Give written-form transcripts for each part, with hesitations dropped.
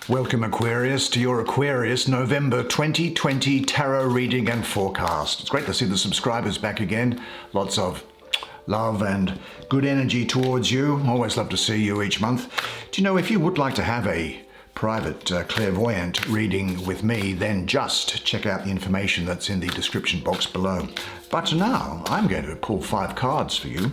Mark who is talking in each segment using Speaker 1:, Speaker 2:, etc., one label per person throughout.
Speaker 1: Welcome Aquarius to your Aquarius November 2020 tarot reading and forecast. It's great to see the subscribers back again. Lots of love and good energy towards you. Always love to see you each month. Do you know, if you would like to have a private clairvoyant reading with me, then just check out the information that's in the description box below. But now I'm going to pull 5 cards for you.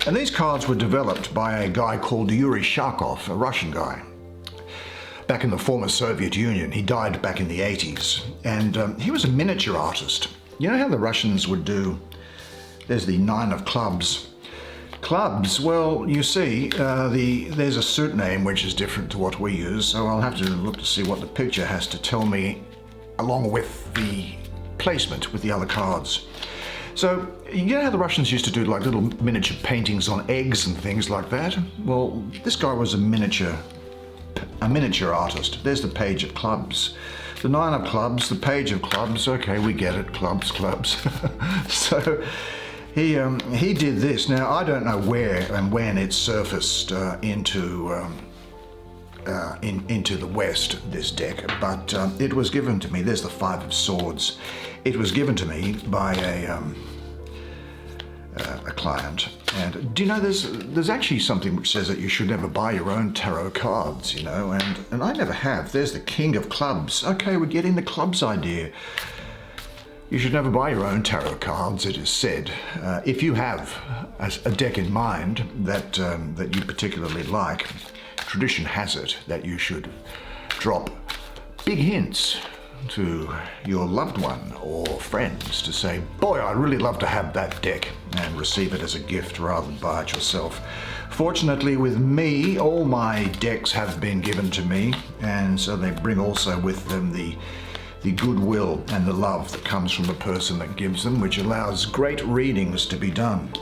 Speaker 1: And these cards were developed by a guy called Yuri Sharkov, a Russian guy. Back in the former Soviet Union. He died back in the 80s, and he was a miniature artist. You know how the Russians would do, there's the 9 of clubs. Clubs, well, you see, there's a suit name which is different to what we use, so I'll have to look to see what the picture has to tell me along with the placement with the other cards. So, you know how the Russians used to do like little miniature paintings on eggs and things like that? Well, this guy was a miniature artist. There's the page of clubs. The 9 of clubs, the page of clubs. Okay, we get it. Clubs. So he did this. Now, I don't know where and when it surfaced into the West, this deck, but it was given to me. There's the 5 of Swords. It was given to me by a client. And do you know, there's actually something which says that you should never buy your own tarot cards, you know, and I never have. There's the King of Clubs. Okay, we're getting the clubs idea. You should never buy your own tarot cards, it is said. If you have a deck in mind that you particularly like, tradition has it that you should drop big hints to your loved one or friends to say, boy, I'd really love to have that deck, and receive it as a gift rather than buy it yourself. Fortunately with me, all my decks have been given to me, and so they bring also with them the goodwill and the love that comes from the person that gives them, which allows great readings to be done.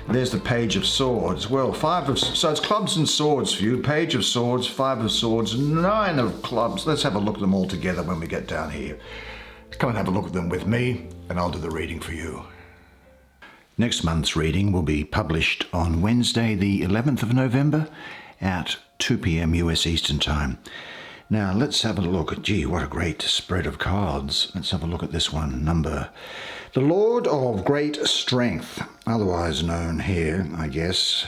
Speaker 1: There's the Page of Swords. Well, so it's clubs and swords for you. Page of Swords, 5 of Swords, 9 of clubs. Let's have a look at them all together when we get down here. Come and have a look at them with me, and I'll do the reading for you. Next month's reading will be published on Wednesday, the 11th of November at 2 p.m. US Eastern Time. Now, let's have a look. Gee, what a great spread of cards. Let's have a look at this one. The Lord of Great Strength, otherwise known here, I guess,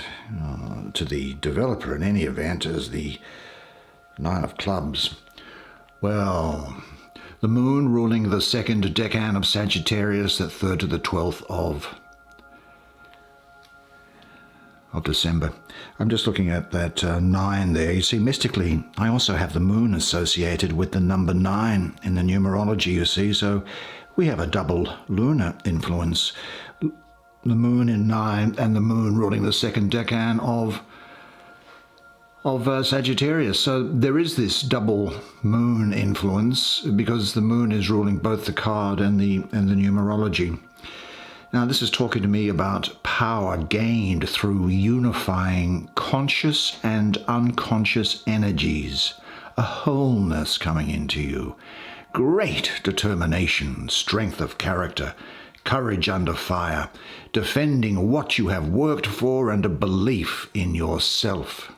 Speaker 1: to the developer in any event, as the 9 of Clubs. Well, the moon ruling the second decan of Sagittarius, the 3rd to the 12th of December. I'm just looking at that 9 there. You see, mystically, I also have the moon associated with the number 9 in the numerology, you see, so we have a double lunar influence. The moon in 9 and the moon ruling the second decan of Sagittarius. So there is this double moon influence because the moon is ruling both the card and the numerology. Now, this is talking to me about power gained through unifying conscious and unconscious energies, a wholeness coming into you, great determination, strength of character, courage under fire, defending what you have worked for, and a belief in yourself.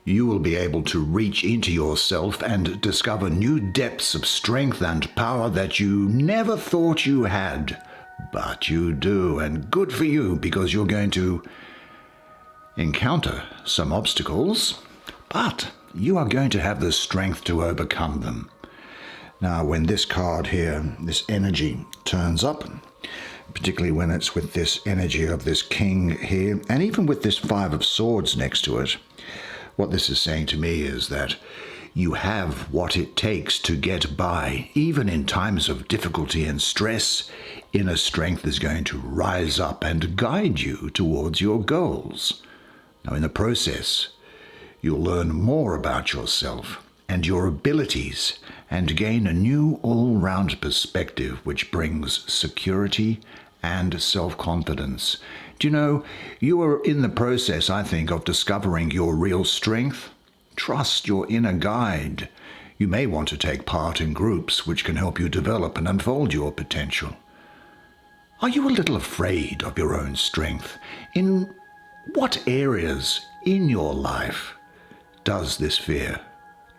Speaker 1: You will be able to reach into yourself and discover new depths of strength and power that you never thought you had. But you do, and good for you, because you're going to encounter some obstacles, but you are going to have the strength to overcome them. Now, when this card here, this energy, turns up, particularly when it's with this energy of this king here, and even with this 5 of Swords next to it, what this is saying to me is that you have what it takes to get by. Even in times of difficulty and stress, inner strength is going to rise up and guide you towards your goals. Now, in the process, you'll learn more about yourself and your abilities and gain a new all-round perspective which brings security and self-confidence. Do you know, you are in the process, I think, of discovering your real strength. Trust your inner guide. You may want to take part in groups which can help you develop and unfold your potential. Are you a little afraid of your own strength? In what areas in your life does this fear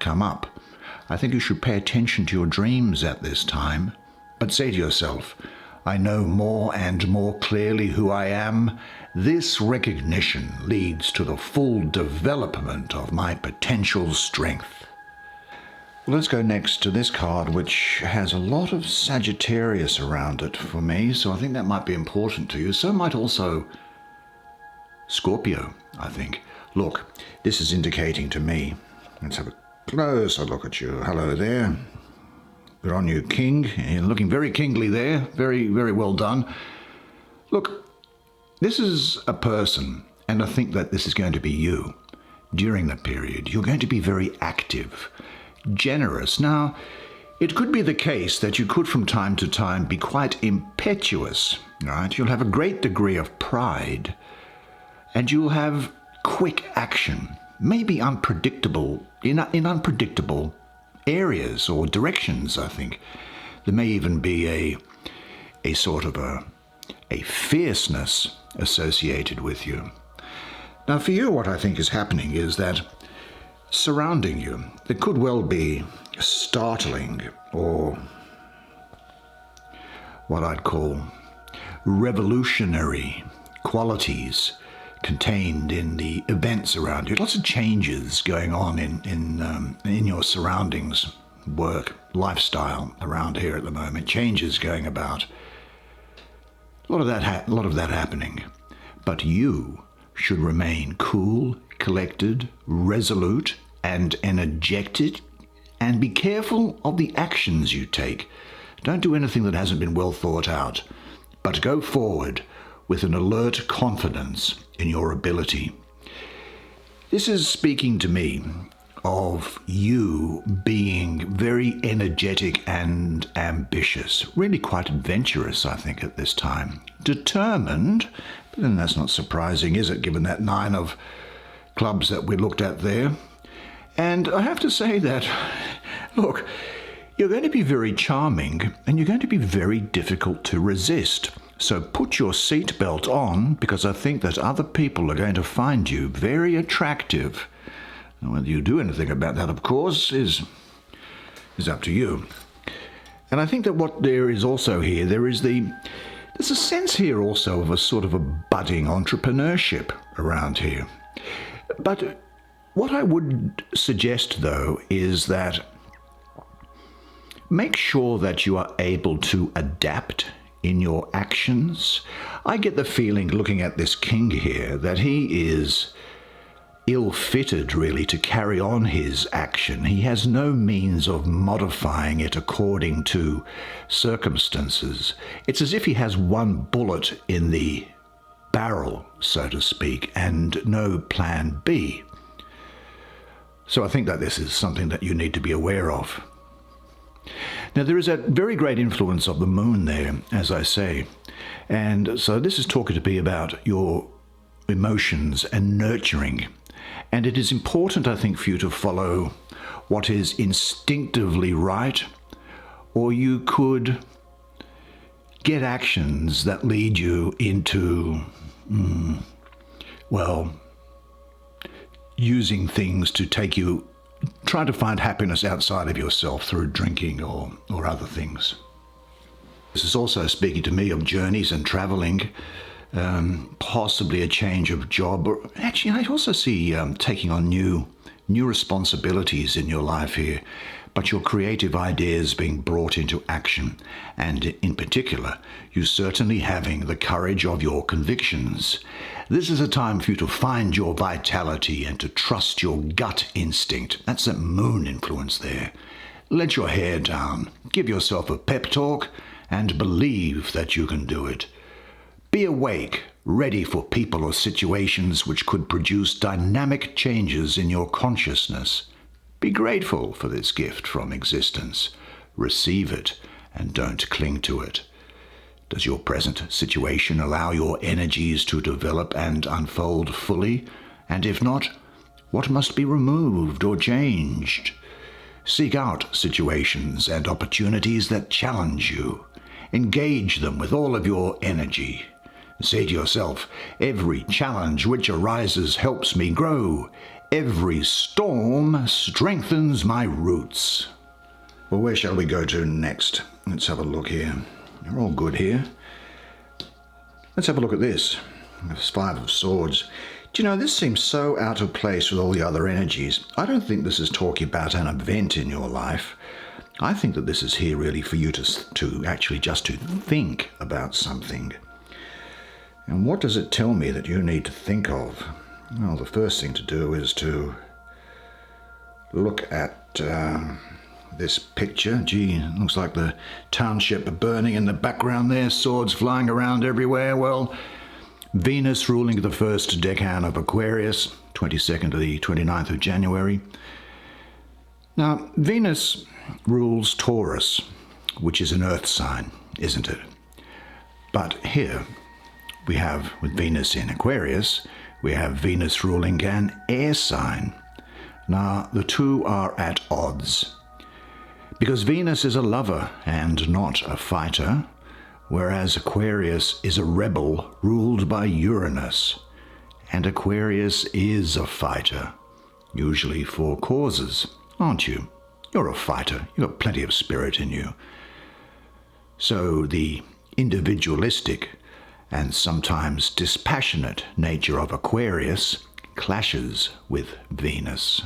Speaker 1: come up? I think you should pay attention to your dreams at this time, but say to yourself, I know more and more clearly who I am. This recognition leads to the full development of my potential strength. Well, let's go next to this card, which has a lot of Sagittarius around it for me, so I think that might be important to you. So might also Scorpio, I think. Look, this is indicating to me. Let's have a closer look at you. Hello there. Good on you, King. You're looking very kingly there. Very, very well done. Look, this is a person, and I think that this is going to be you during that period. You're going to be very active, generous. Now, it could be the case that you could from time to time be quite impetuous, right? You'll have a great degree of pride, and you'll have quick action, maybe unpredictable, in unpredictable areas or directions, I think. There may even be a sort of a fierceness associated with you. Now, for you, what I think is happening is that surrounding you, there could well be startling or what I'd call revolutionary qualities contained in the events around you. Lots of changes going on in your surroundings, work, lifestyle around here at the moment. Changes going about. A lot of that happening. But you should remain cool, collected, resolute, and energetic, and be careful of the actions you take. Don't do anything that hasn't been well thought out, but go forward with an alert confidence in your ability. This is speaking to me of you being very energetic and ambitious, really quite adventurous, I think, at this time. Determined, but then that's not surprising, is it, given that 9 of clubs that we looked at there. And I have to say that, look, you're going to be very charming and you're going to be very difficult to resist. So put your seatbelt on, because I think that other people are going to find you very attractive. And whether you do anything about that, of course, is up to you. And I think that what there is also here, there's a sense here also of a sort of a budding entrepreneurship around here. But what I would suggest, though, is that make sure that you are able to adapt in your actions. I get the feeling, looking at this king here, that he is ill-fitted, really, to carry on his action. He has no means of modifying it according to circumstances. It's as if he has one bullet in the barrel, so to speak, and no plan B. So I think that this is something that you need to be aware of. Now, there is a very great influence of the moon there, as I say. And so this is talking to me about your emotions and nurturing. And it is important, I think, for you to follow what is instinctively right, or you could get actions that lead you into, using things to take you, try to find happiness outside of yourself through drinking or other things. This is also speaking to me of journeys and traveling, possibly a change of job. Or actually, I also see taking on new responsibilities in your life here, but your creative ideas being brought into action, and in particular, you certainly having the courage of your convictions. This is a time for you to find your vitality and to trust your gut instinct. That's that moon influence there. Let your hair down, give yourself a pep talk, and believe that you can do it. Be awake, ready for people or situations which could produce dynamic changes in your consciousness. Be grateful for this gift from existence. Receive it and don't cling to it. Does your present situation allow your energies to develop and unfold fully? And if not, what must be removed or changed? Seek out situations and opportunities that challenge you. Engage them with all of your energy. Say to yourself, every challenge which arises helps me grow. Every storm strengthens my roots. Well, where shall we go to next? Let's have a look here. We're all good here. Let's have a look at this. This Five of Swords. Do you know, this seems so out of place with all the other energies. I don't think this is talking about an event in your life. I think that this is here really for you to actually just to think about something. And what does it tell me that you need to think of? Well, the first thing to do is to look at this picture. Gee, it looks like the township burning in the background there, swords flying around everywhere. Well, Venus ruling the first decan of Aquarius, 22nd to the 29th of January. Now, Venus rules Taurus, which is an earth sign, isn't it? But here we have, with Venus in Aquarius, we have Venus ruling an air sign. Now, the two are at odds, because Venus is a lover and not a fighter, whereas Aquarius is a rebel ruled by Uranus, and Aquarius is a fighter, usually for causes, aren't you? You're a fighter. You've got plenty of spirit in you. So the individualistic and sometimes dispassionate nature of Aquarius clashes with Venus.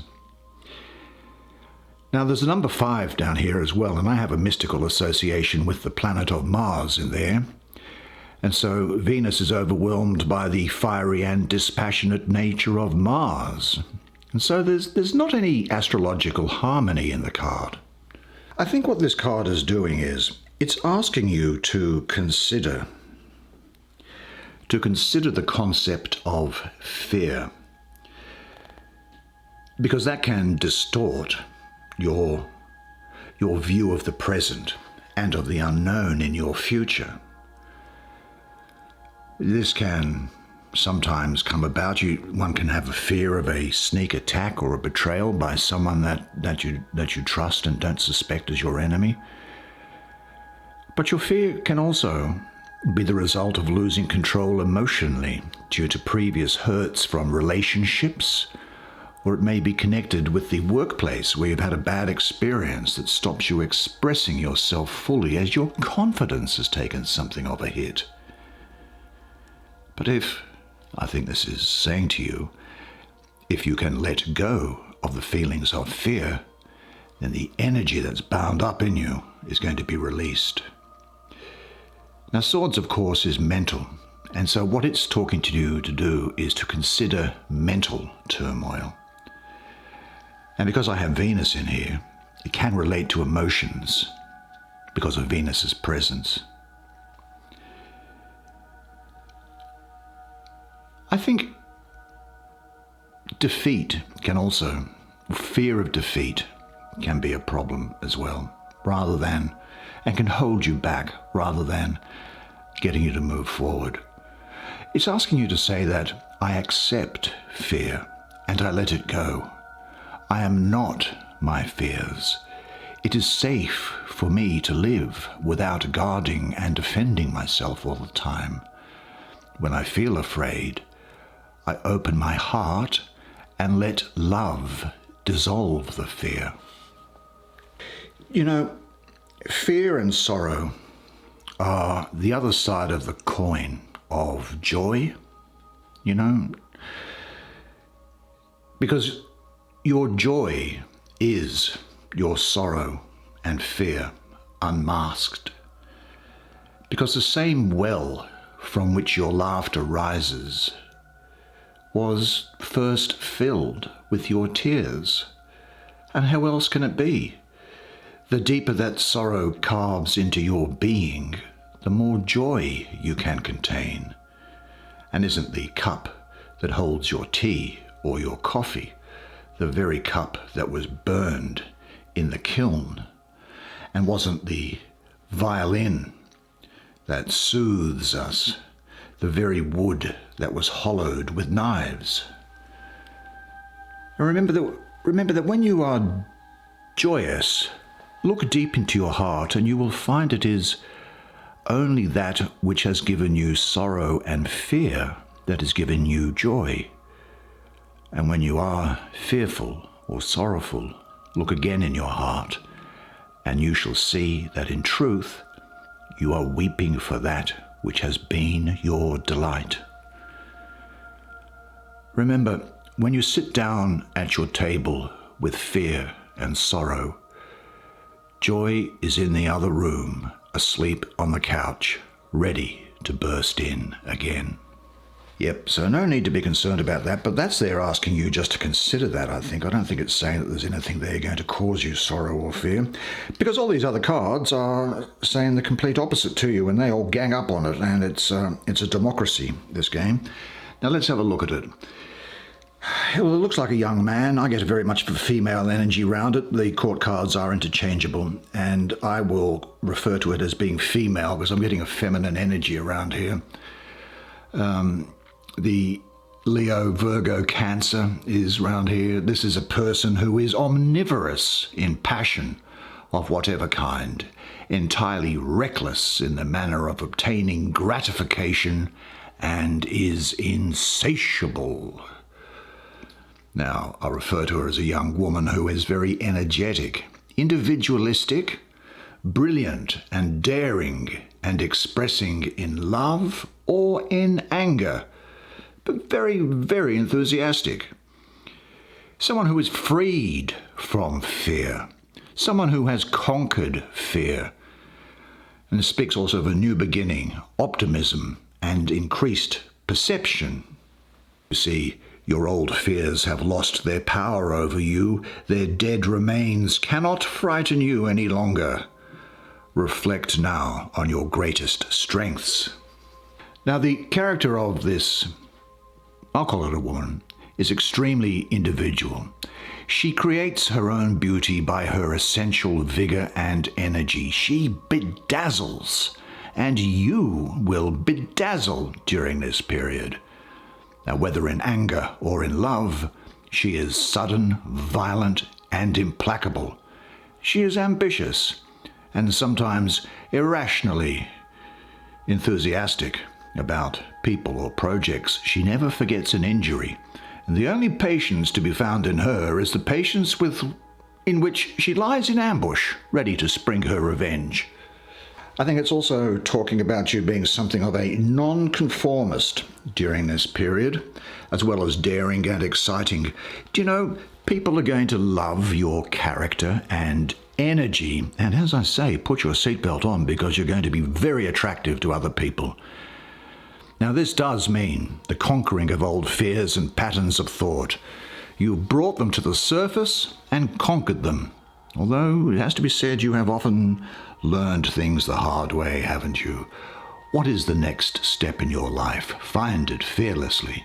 Speaker 1: Now, there's a number 5 down here as well, and I have a mystical association with the planet of Mars in there. And so Venus is overwhelmed by the fiery and dispassionate nature of Mars. And so there's not any astrological harmony in the card. I think what this card is doing is it's asking you to consider the concept of fear, because that can distort your view of the present and of the unknown in your future. This can sometimes come about. One can have a fear of a sneak attack or a betrayal by someone that you trust and don't suspect as your enemy. But your fear can also be the result of losing control emotionally due to previous hurts from relationships, or it may be connected with the workplace where you've had a bad experience that stops you expressing yourself fully as your confidence has taken something of a hit. But I think this is saying to you, if you can let go of the feelings of fear, then the energy that's bound up in you is going to be released. Now, Swords, of course, is mental, and so what it's talking to you to do is to consider mental turmoil. And because I have Venus in here, it can relate to emotions because of Venus's presence. I think fear of defeat can be a problem as well, and can hold you back rather than getting you to move forward. It's asking you to say that I accept fear and I let it go. I am not my fears. It is safe for me to live without guarding and defending myself all the time. When I feel afraid, I open my heart and let love dissolve the fear. You know, fear and sorrow are the other side of the coin of joy, because your joy is your sorrow and fear unmasked. Because the same well from which your laughter rises was first filled with your tears. And how else can it be? The deeper that sorrow carves into your being, the more joy you can contain. And isn't the cup that holds your tea or your coffee the very cup that was burned in the kiln? And wasn't the violin that soothes us the very wood that was hollowed with knives? And remember that when you are joyous, look deep into your heart and you will find it is only that which has given you sorrow and fear that has given you joy. And when you are fearful or sorrowful, look again in your heart and you shall see that in truth you are weeping for that which has been your delight. Remember, when you sit down at your table with fear and sorrow, joy is in the other room, asleep on the couch, ready to burst in again. Yep, so no need to be concerned about that, but that's there asking you just to consider that, I think. I don't think it's saying that there's anything there going to cause you sorrow or fear, because all these other cards are saying the complete opposite to you, and they all gang up on it, and it's a democracy, this game. Now let's have a look at it. Well, it looks like a young man. I get very much of a female energy around it. The court cards are interchangeable, and I will refer to it as being female because I'm getting a feminine energy around here. The Leo, Virgo, Cancer is round here. This is a person who is omnivorous in passion of whatever kind, entirely reckless in the manner of obtaining gratification, and is insatiable. Now, I refer to her as a young woman who is very energetic, individualistic, brilliant and daring, and expressing in love or in anger, but very, very enthusiastic. Someone who is freed from fear. Someone who has conquered fear. And speaks also of a new beginning, optimism, and increased perception. You see, your old fears have lost their power over you. Their dead remains cannot frighten you any longer. Reflect now on your greatest strengths. Now, the character of this, I'll call it a woman, is extremely individual. She creates her own beauty by her essential vigor and energy. She bedazzles, and you will bedazzle during this period. Now, whether in anger or in love, she is sudden, violent, and implacable. She is ambitious, and sometimes irrationally enthusiastic about people or projects. She never forgets an injury, and the only patience to be found in her is the patience in which she lies in ambush, ready to spring her revenge. I think it's also talking about you being something of a nonconformist during this period, as well as daring and exciting. Do you know, people are going to love your character and energy, and as I say, put your seatbelt on because you're going to be very attractive to other people. Now, this does mean the conquering of old fears and patterns of thought. You brought them to the surface and conquered them. Although, it has to be said, you have often learned things the hard way, haven't you? What is the next step in your life? Find it fearlessly.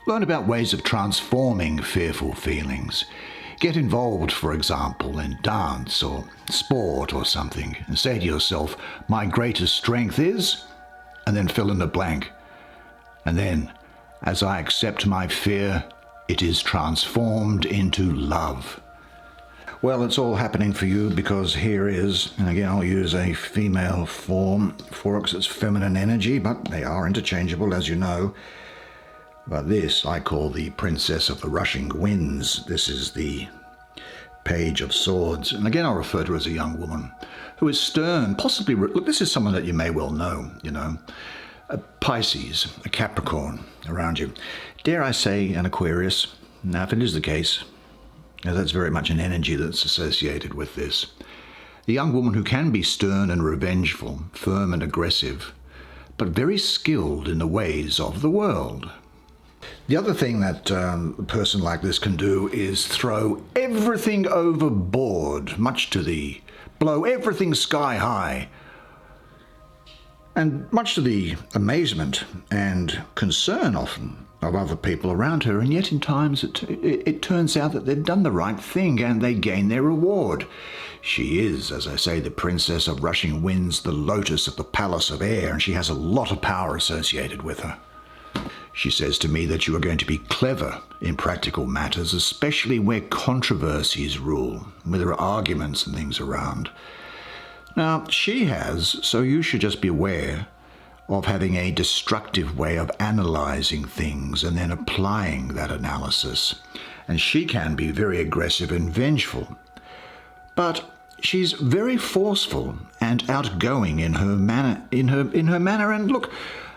Speaker 1: Learn about ways of transforming fearful feelings. Get involved, for example, in dance or sport or something, and say to yourself, my greatest strength is, and then fill in the blank. And then, as I accept my fear, it is transformed into love. Well, it's all happening for you because here is, and again I'll use a female form for it because it's feminine energy, but they are interchangeable, as you know. But this I call the Princess of the Rushing Winds. This is the Page of Swords. And again I'll refer to her as a young woman who is stern, possibly, look, this is someone that you may well know, you know. A Pisces, a Capricorn around you. Dare I say an Aquarius? Now, if it is the case, that's very much an energy that's associated with this. A young woman who can be stern and revengeful, firm and aggressive, but very skilled in the ways of the world. The other thing that a person like this can do is throw everything overboard, blow everything sky high. And much to the amazement and concern often of other people around her, and yet in times it turns out that they've done the right thing and they gain their reward. She is, as I say, the Princess of Rushing Winds, the Lotus of the Palace of Air, and she has a lot of power associated with her. She says to me that you are going to be clever in practical matters, especially where controversies rule, where there are arguments and things around. Now, she has, so you should just be aware of having a destructive way of analyzing things and then applying that analysis. And she can be very aggressive and vengeful. But she's very forceful and outgoing in her manner. And look,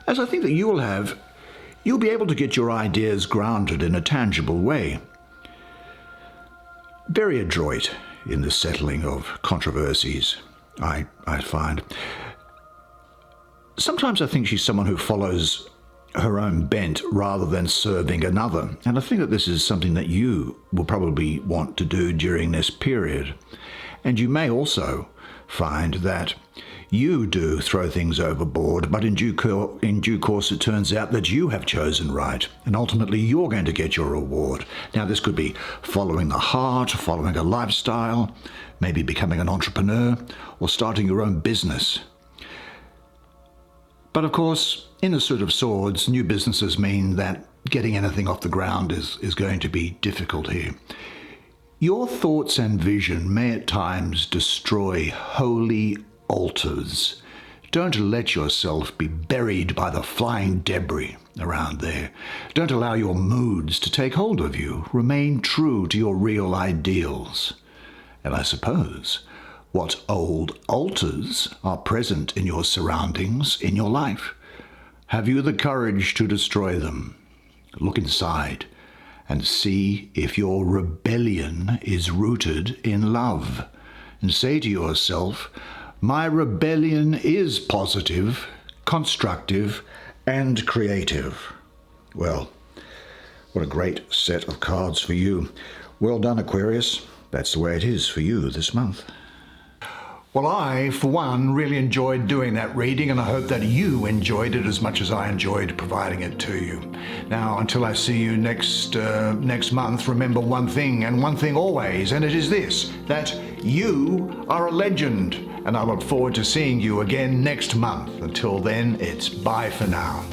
Speaker 1: as I think that you'll be able to get your ideas grounded in a tangible way. Very adroit in the settling of controversies, I find. Sometimes I think she's someone who follows her own bent rather than serving another. And I think that this is something that you will probably want to do during this period. And you may also find that you do throw things overboard, but in due course it turns out that you have chosen right, and ultimately you're going to get your reward. Now, this could be following the heart, following a lifestyle, maybe becoming an entrepreneur, or starting your own business. But of course, in the Suit of Swords, new businesses mean that getting anything off the ground is going to be difficult here. Your thoughts and vision may at times destroy holy altars. Don't let yourself be buried by the flying debris around there. Don't allow your moods to take hold of you. Remain true to your real ideals. And I suppose, what old altars are present in your surroundings, in your life? Have you the courage to destroy them? Look inside and see if your rebellion is rooted in love. And say to yourself, my rebellion is positive, constructive, and creative. Well, what a great set of cards for you. Well done, Aquarius. That's the way it is for you this month. Well, I, for one, really enjoyed doing that reading, and I hope that you enjoyed it as much as I enjoyed providing it to you. Now, until I see you next month, remember one thing, and one thing always, and it is this, that you are a legend, and I look forward to seeing you again next month. Until then, it's bye for now.